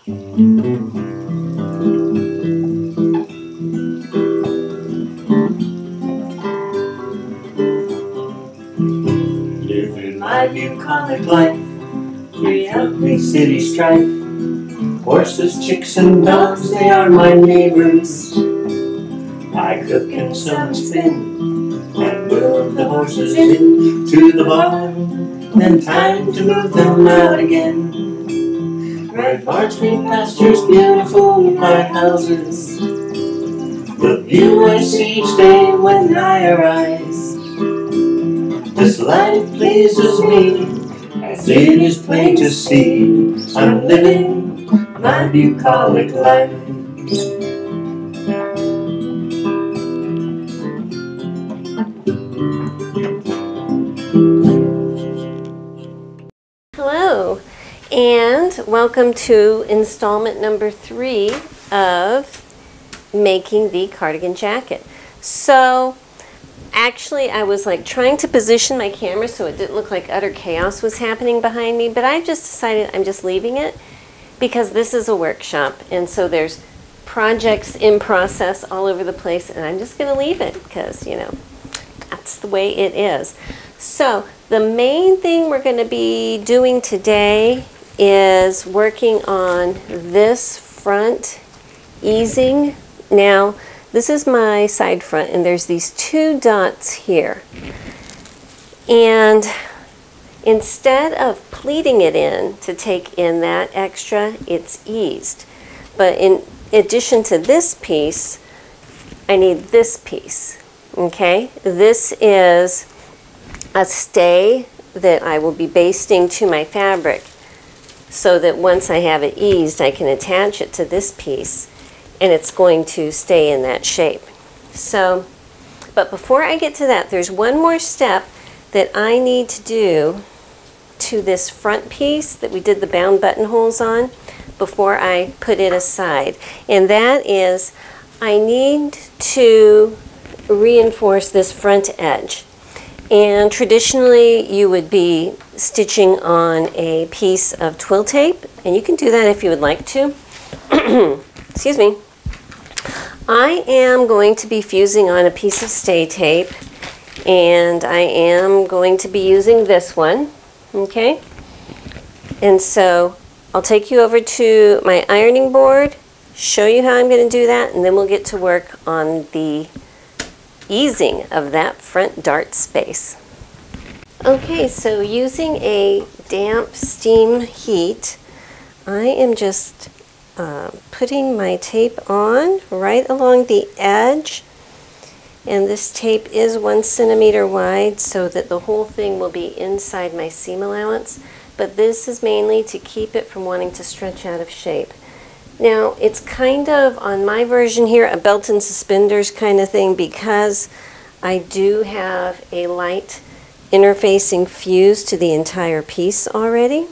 Living my bucolic life, we have the city strife. Horses, chicks, and dogs, they are my neighbors. I cook and some spin, and move the horses into the barn. Then time to move them out again. Right barns, green pastures, beautiful my houses. The view I see each day when I arise. This life pleases me, as it is plain to see. I'm living my bucolic life. Hello, and welcome to installment number 3 of Making the Cardigan Jacket. So actually I was like trying to position my camera so it didn't look like utter chaos was happening behind me, but I've just decided I'm just leaving it because this is a workshop, and so there's projects in process all over the place, and I'm just going to leave it because, you know, that's the way it is. So the main thing we're going to be doing today is working on this front easing. Now, this is my side front, and there's these 2 dots here. And instead of pleating it in to take in that extra, it's eased. But in addition to this piece, I need this piece, okay? This is a stay that I will be basting to my fabric so that once I have it eased, I can attach it to this piece and it's going to stay in that shape. So, but before I get to that, there's one more step that I need to do to this front piece that we did the bound buttonholes on before I put it aside. And that is, I need to reinforce this front edge. And traditionally you would be stitching on a piece of twill tape, and you can do that if you would like to. Excuse me. I am going to be fusing on a piece of stay tape, and I am going to be using this one, okay? And so I'll take you over to my ironing board, show you how I'm going to do that, and then we'll get to work on the easing of that front dart space. Okay, so using a damp steam heat, I am just putting my tape on right along the edge, and this tape is 1 centimeter wide so that the whole thing will be inside my seam allowance, but this is mainly to keep it from wanting to stretch out of shape. Now, it's kind of, on my version here, a belt and suspenders kind of thing because I do have a light interfacing fuse to the entire piece already,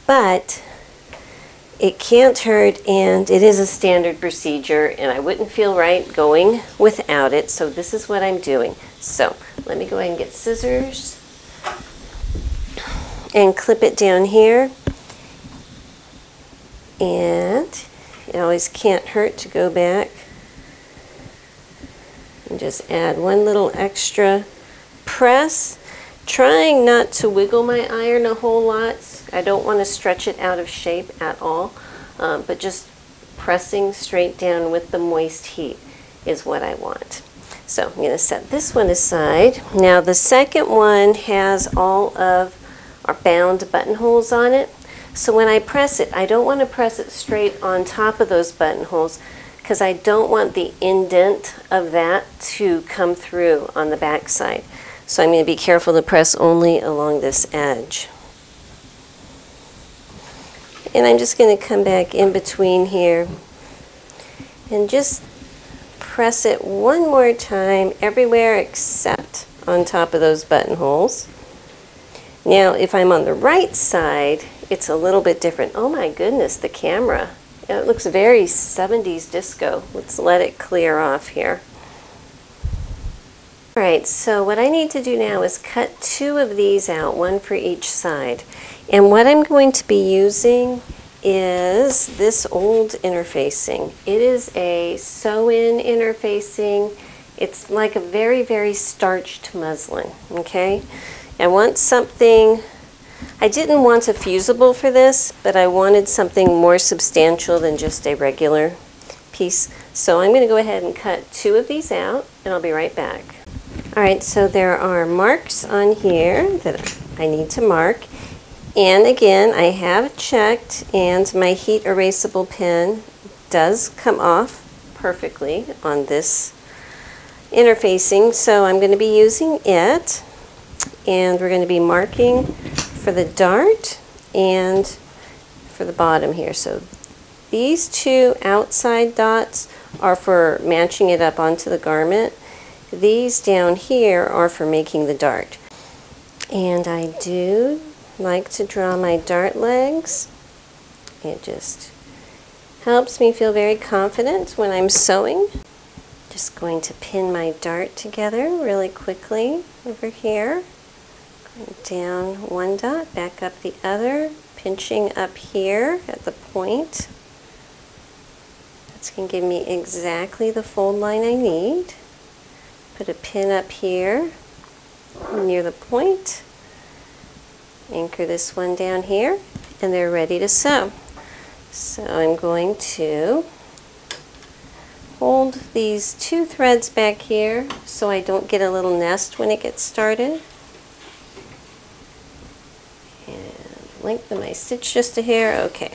but it can't hurt, and it is a standard procedure, and I wouldn't feel right going without it, so this is what I'm doing. So let me go ahead and get scissors and clip it down here. And it always can't hurt to go back and just add one little extra press, trying not to wiggle my iron a whole lot. I don't want to stretch it out of shape at all, but just pressing straight down with the moist heat is what I want. So I'm going to set this one aside. Now the second one has all of our bound buttonholes on it. So when I press it, I don't want to press it straight on top of those buttonholes because I don't want the indent of that to come through on the back side. So I'm going to be careful to press only along this edge. And I'm just going to come back in between here and just press it one more time everywhere except on top of those buttonholes. Now if I'm on the right side, it's a little bit different. Oh my goodness, the camera. It looks very 70s disco. Let's let it clear off here. Alright, so what I need to do now is cut 2 of these out, one for each side. And what I'm going to be using is this old interfacing. It is a sew-in interfacing. It's like a very, very starched muslin, okay? I want something, I didn't want a fusible for this, but I wanted something more substantial than just a regular piece. So I'm going to go ahead and cut 2 of these out, and I'll be right back. All right, so there are marks on here that I need to mark. And again, I have checked, and my heat erasable pen does come off perfectly on this interfacing. So I'm going to be using it, and we're going to be marking for the dart and for the bottom here. So these 2 outside dots are for matching it up onto the garment. These down here are for making the dart. And I do like to draw my dart legs. It just helps me feel very confident when I'm sewing. Just going to pin my dart together really quickly over here. Going down 1 dot, back up the other, pinching up here at the point. That's going to give me exactly the fold line I need. Put a pin up here near the point. Anchor this one down here, and they're ready to sew. So I'm going to hold these 2 threads back here so I don't get a little nest when it gets started. And lengthen my stitch just a hair. Okay.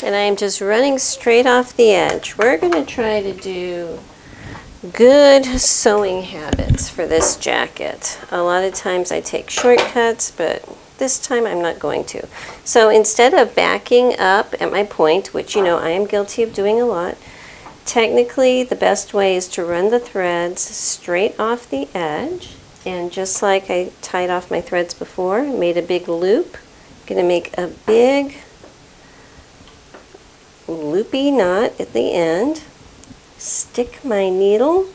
And I'm just running straight off the edge. We're going to try to do good sewing habits for this jacket. A lot of times I take shortcuts, but this time I'm not going to. So instead of backing up at my point, which you know I am guilty of doing a lot, technically the best way is to run the threads straight off the edge. And just like I tied off my threads before, made a big loop. I'm going to make a big loopy knot at the end, stick my needle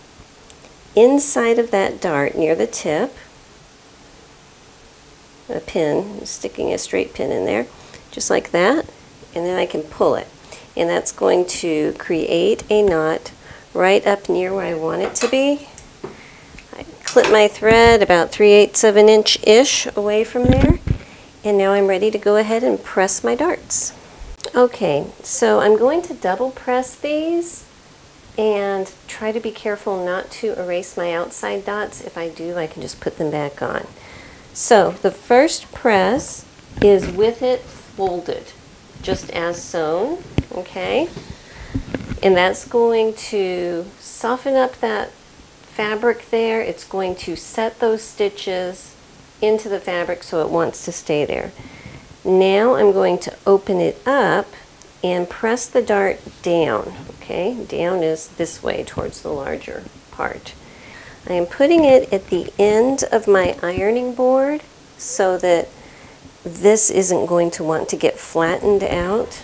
inside of that dart near the tip, a pin, sticking a straight pin in there, just like that, and then I can pull it. And that's going to create a knot right up near where I want it to be. I clip my thread about 3/8 of an inch-ish away from there, and now I'm ready to go ahead and press my darts. Okay, so I'm going to double press these and try to be careful not to erase my outside dots. If I do, I can just put them back on. So the first press is with it folded, just as sewn, okay? And that's going to soften up that fabric there. It's going to set those stitches into the fabric so it wants to stay there. Now I'm going to open it up and press the dart down, okay? Down is this way towards the larger part. I am putting it at the end of my ironing board so that this isn't going to want to get flattened out.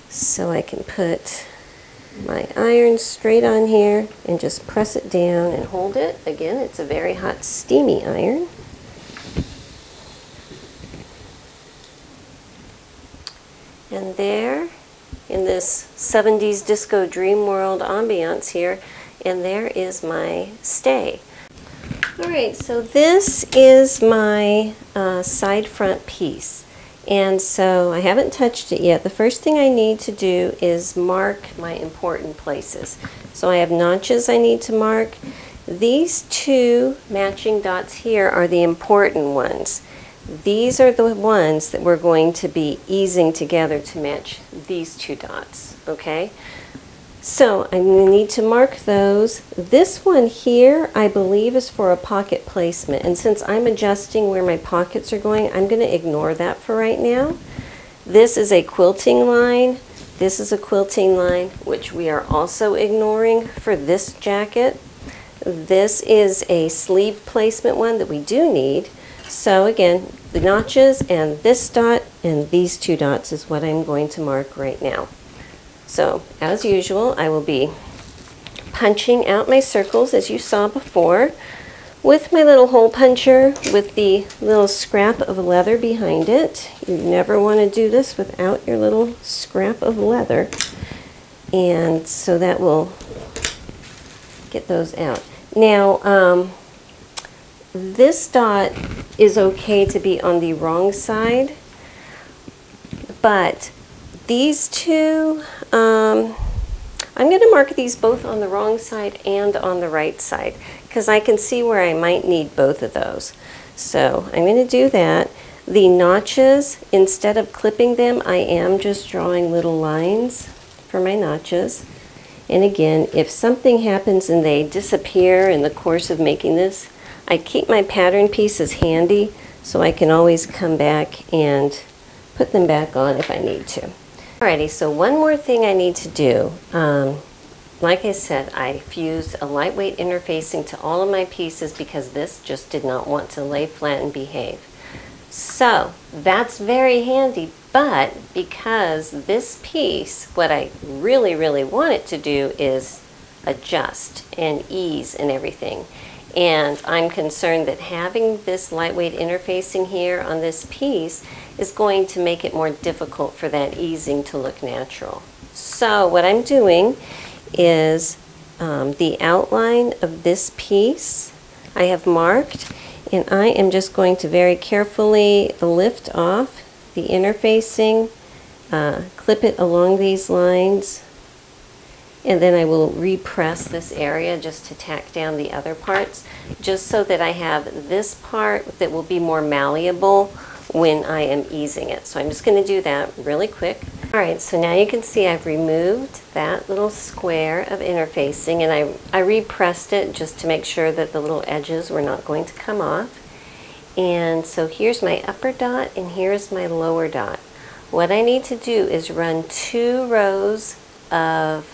So I can put my iron straight on here and just press it down and hold it. Again, it's a very hot, steamy iron. And there, in this 70s disco dream world ambiance here, and there is my stay. Alright, so this is my side front piece. And so I haven't touched it yet. The first thing I need to do is mark my important places. So I have notches I need to mark. These 2 matching dots here are the important ones. These are the ones that we're going to be easing together to match these 2 dots, okay? So I'm going to need to mark those. This one here, I believe, is for a pocket placement. And since I'm adjusting where my pockets are going, I'm going to ignore that for right now. This is a quilting line. This is a quilting line, which we are also ignoring for this jacket. This is a sleeve placement one that we do need. So again, the notches and this dot and these 2 dots is what I'm going to mark right now. So as usual, I will be punching out my circles as you saw before with my little hole puncher with the little scrap of leather behind it. You never want to do this without your little scrap of leather. And so that will get those out. Now, this dot is okay to be on the wrong side, but these two, I'm going to mark these both on the wrong side and on the right side because I can see where I might need both of those. So I'm going to do that. The notches, instead of clipping them, I am just drawing little lines for my notches. And again, if something happens and they disappear in the course of making this, I keep my pattern pieces handy so I can always come back and put them back on if I need to. Alrighty, so one more thing I need to do. Like I said, I fused a lightweight interfacing to all of my pieces because this just did not want to lay flat and behave. So that's very handy, but because this piece, what I really want it to do is adjust and ease and everything. And I'm concerned that having this lightweight interfacing here on this piece is going to make it more difficult for that easing to look natural. So what I'm doing is the outline of this piece I have marked, and I am just going to very carefully lift off the interfacing, clip it along these lines, and then I will repress this area just to tack down the other parts, just so that I have this part that will be more malleable when I am easing it. So I'm just going to do that really quick. Alright, so now you can see I've removed that little square of interfacing, and I repressed it just to make sure that the little edges were not going to come off. And so here's my upper dot and here's my lower dot. What I need to do is run 2 rows of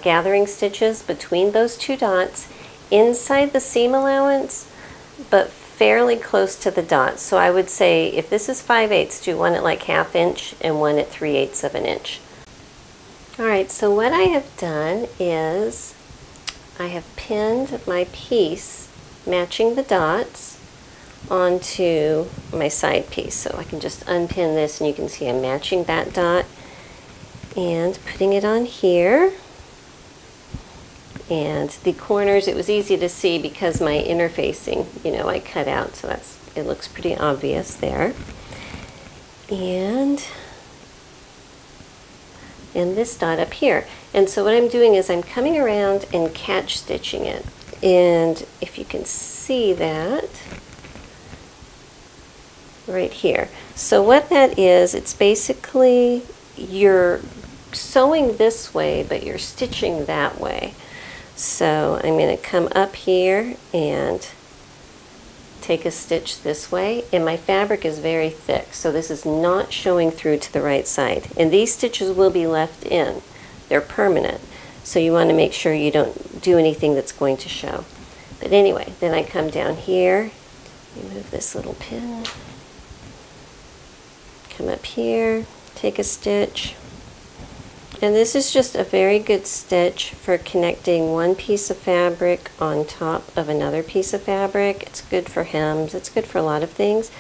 gathering stitches between those 2 dots inside the seam allowance, but fairly close to the dot. So I would say if this is 5/8, do one at like 1/2 inch and one at 3/8 of an inch. Alright, so what I have done is I have pinned my piece matching the dots onto my side piece. So I can just unpin this and you can see I'm matching that dot and putting it on here. And the corners, it was easy to see because my interfacing, you know, I cut out, so it looks pretty obvious there. And this dot up here. And so what I'm doing is I'm coming around and catch stitching it. And if you can see that right here. So what that is, it's basically you're sewing this way, but you're stitching that way. So I'm going to come up here and take a stitch this way, and my fabric is very thick, so this is not showing through to the right side. And these stitches will be left in. They're permanent, so you want to make sure you don't do anything that's going to show. But anyway, then I come down here, remove this little pin, come up here, take a stitch. And this is just a very good stitch for connecting one piece of fabric on top of another piece of fabric. It's good for hems, it's good for a lot of things.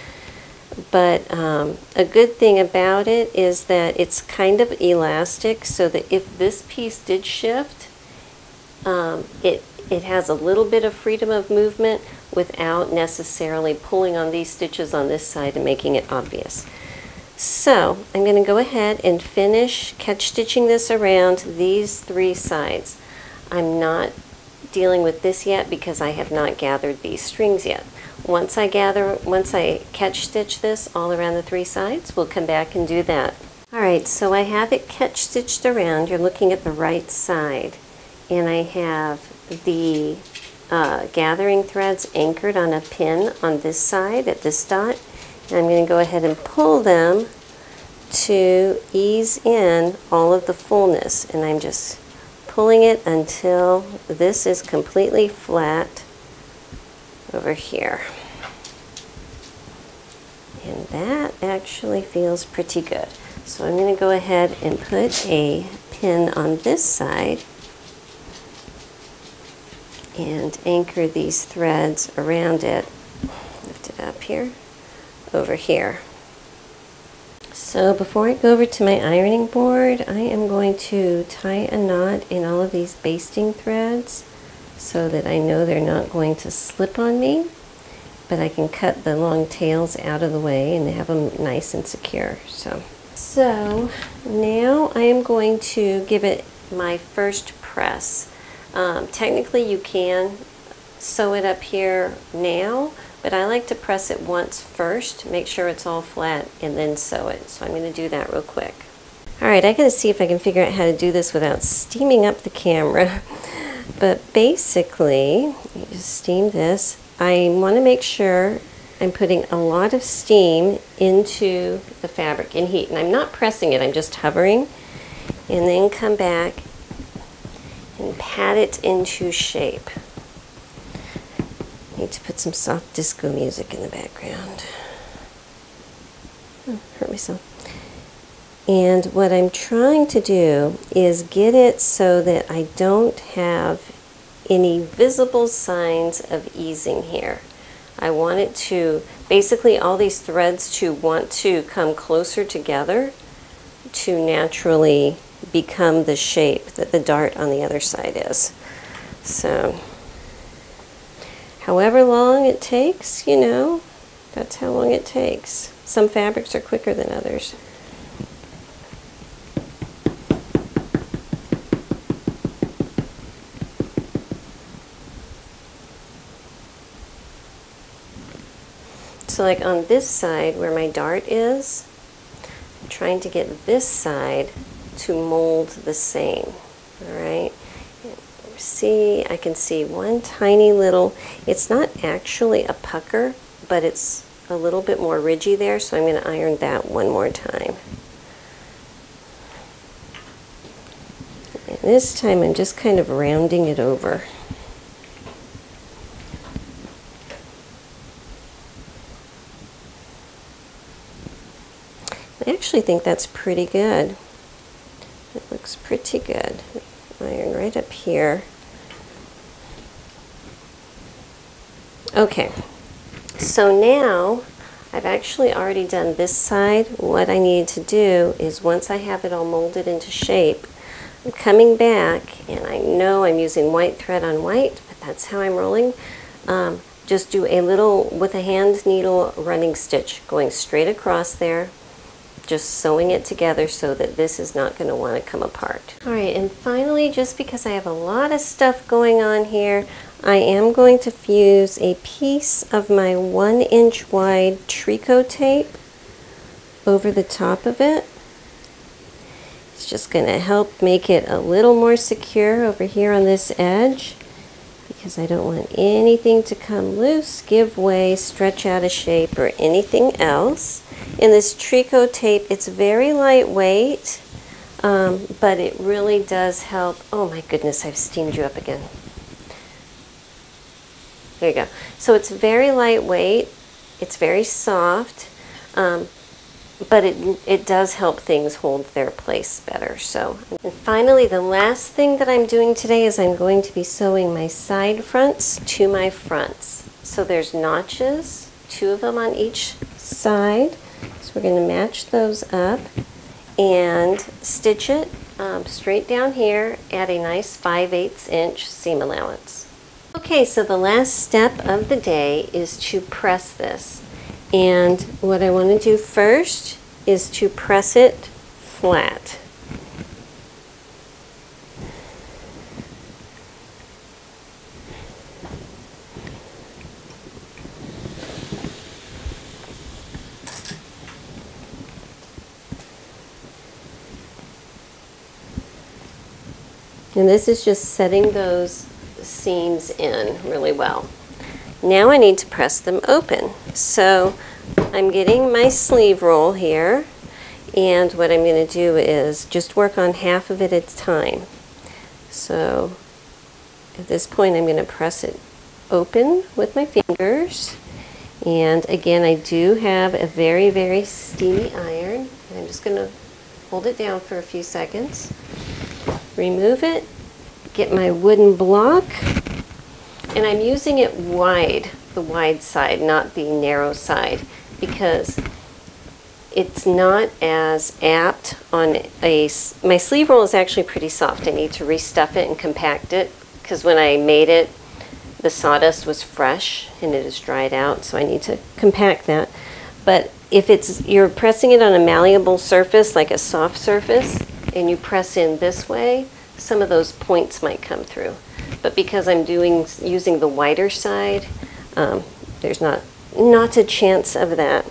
But a good thing about it is that it's kind of elastic, so that if this piece did shift, it has a little bit of freedom of movement without necessarily pulling on these stitches on this side and making it obvious. So I'm going to go ahead and finish catch stitching this around these 3 sides. I'm not dealing with this yet because I have not gathered these strings yet. Once I catch stitch this all around the 3 sides, we'll come back and do that. Alright, so I have it catch stitched around. You're looking at the right side, and I have the gathering threads anchored on a pin on this side at this dot. And I'm going to go ahead and pull them to ease in all of the fullness, and I'm just pulling it until this is completely flat over here. And that actually feels pretty good. So I'm going to go ahead and put a pin on this side and anchor these threads around it. Lift it up here, over here. So before I go over to my ironing board, I am going to tie a knot in all of these basting threads so that I know they're not going to slip on me, but I can cut the long tails out of the way and have them nice and secure. So now I am going to give it my first press. Technically you can sew it up here now, but I like to press it once first, make sure it's all flat, and then sew it. So I'm going to do that real quick. Alright, I gotta see if I can figure out how to do this without steaming up the camera. But basically, you just steam this. I want to make sure I'm putting a lot of steam into the fabric in heat. And I'm not pressing it, I'm just hovering. And then come back and pat it into shape. Need to put some soft disco music in the background. Oh, hurt myself. And what I'm trying to do is get it so that I don't have any visible signs of easing here. I want it to, basically all these threads to want to come closer together to naturally become the shape that the dart on the other side is. So, however long it takes, you know, that's how long it takes. Some fabrics are quicker than others. So like on this side where my dart is, I'm trying to get this side to mold the same. Alright, see, I can see one tiny little, it's not actually a pucker, but it's a little bit more ridgy there, so I'm going to iron that one more time. And this time I'm just kind of rounding it over. I actually think that's pretty good. It looks pretty good. Iron right up here. Okay, so now I've actually already done this side. What I need to do is once I have it all molded into shape, I'm coming back, and I know I'm using white thread on white, but that's how I'm rolling. Just do a little, with a hand needle running stitch, going straight across there, just sewing it together so that this is not going to want to come apart. Alright, and finally, just because I have a lot of stuff going on here, I am going to fuse a piece of my 1-inch wide tricot tape over the top of it. It's just going to help make it a little more secure over here on this edge, because I don't want anything to come loose, give way, stretch out of shape, or anything else. In this tricot tape, it's very lightweight, but it really does help. Oh my goodness, I've steamed you up again. There you go. So it's very lightweight, it's very soft, but it does help things hold their place better. So, and finally, the last thing that I'm doing today is I'm going to be sewing my side fronts to my fronts. So there's notches, 2 of them on each side. So we're going to match those up and stitch it straight down here at a nice 5/8 inch seam allowance. Okay, so the last step of the day is to press this. And what I want to do first is to press it flat. And this is just setting those seams in really well. Now I need to press them open. So I'm getting my sleeve roll here, and what I'm going to do is just work on half of it at a time. So at this point I'm going to press it open with my fingers, and again I do have a very, very steamy iron, and I'm just going to hold it down for a few seconds, remove it, get my wooden block, And I'm using it wide, the wide side, not the narrow side, because it's not as apt on my sleeve roll is actually pretty soft. I need to restuff it and compact it, because when I made it, the sawdust was fresh and it is dried out, so I need to compact that. But if you're pressing it on a malleable surface, like a soft surface, and you press in this way, some of those points might come through. But because I'm using the wider side, there's not a chance of that.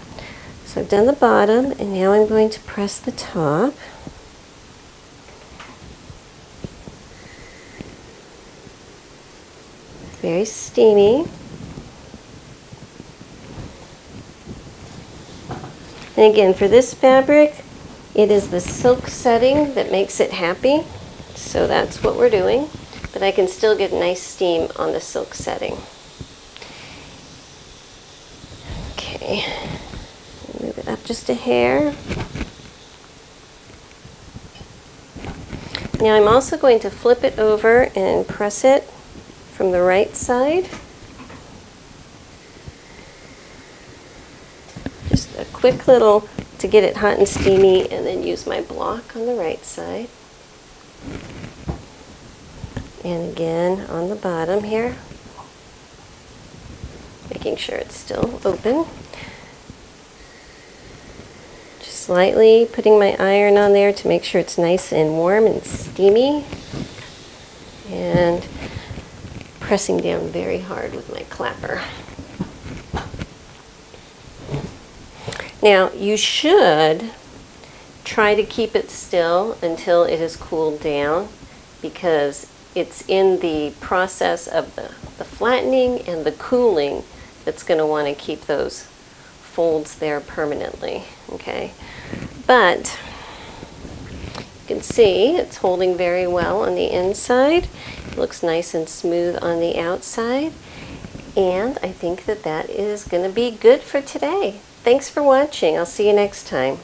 So I've done the bottom, and now I'm going to press the top. Very steamy. And again, for this fabric, it is the silk setting that makes it happy. So that's what we're doing. But I can still get nice steam on the silk setting. Okay. Move it up just a hair. Now I'm also going to flip it over and press it from the right side. Just a quick little to get it hot and steamy, and then use my block on the right side. And again on the bottom here, making sure it's still open. Just slightly putting my iron on there to make sure it's nice and warm and steamy. And pressing down very hard with my clapper. Now you should try to keep it still until it has cooled down, because it's in the process of the flattening and the cooling that's going to want to keep those folds there permanently, okay? But you can see it's holding very well on the inside. It looks nice and smooth on the outside. And I think that that is going to be good for today. Thanks for watching. I'll see you next time.